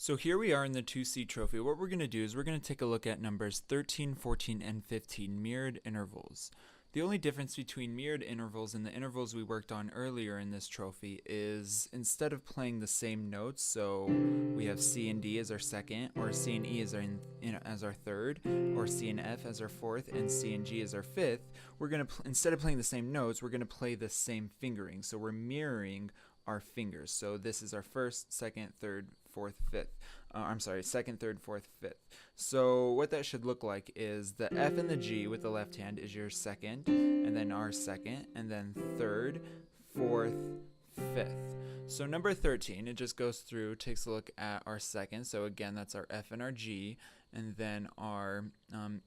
So here we are in the 2C trophy. What we're going to do is we're going to take a look at numbers 13, 14, and 15, mirrored intervals. The only difference between mirrored intervals and the intervals we worked on earlier in this trophy is instead of playing the same notes, so we have C and D as our second, or C and E as our third, or C and F as our fourth, and C and G as our fifth, we're going to, instead of playing the same notes, we're going to play the same fingering. So we're mirroring our fingers. So this is our first, second, third, fourth, fifth. Second, third, fourth, fifth. So what that should look like is the F and the G with the left hand is your second, and then our second, and then third, fourth, fifth. So number 13, it just goes through, takes a look at our second. So again, that's our F and our G, and then our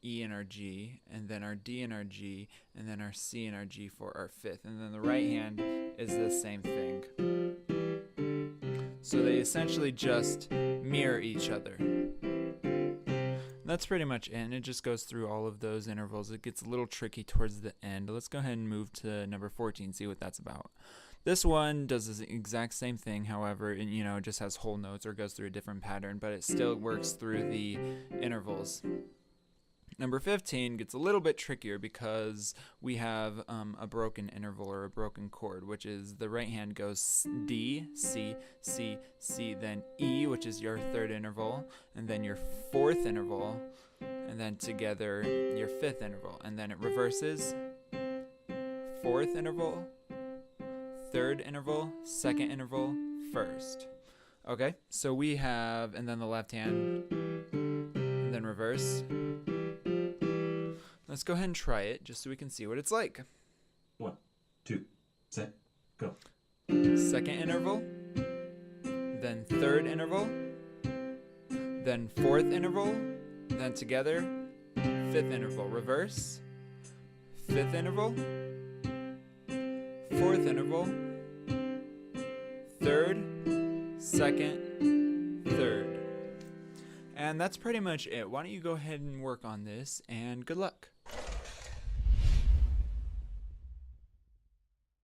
E and our G, and then our D and our G, and then our C and our G for our fifth. And then the right hand is the same thing. So they essentially just mirror each other. That's pretty much it, and it just goes through all of those intervals. It gets a little tricky towards the end. Let's go ahead and move to number 14, see what that's about. This one does the exact same thing, however, it just has whole notes or goes through a different pattern, but it still works through the intervals. Number 15 gets a little bit trickier because we have a broken interval or a broken chord, which is the right hand goes D, C, C, C, then E, which is your third interval, and then your fourth interval, and then together your fifth interval, and then it reverses, fourth interval, third interval, second interval, first. Okay, so we have, and then the left hand, and then reverse. Let's go ahead and try it just so we can see what it's like. 1, 2, set, go. Second interval, then third interval, then fourth interval, then together, fifth interval, reverse, fifth interval, fourth interval, third, second, third. And that's pretty much it. Why don't you go ahead and work on this, and good luck.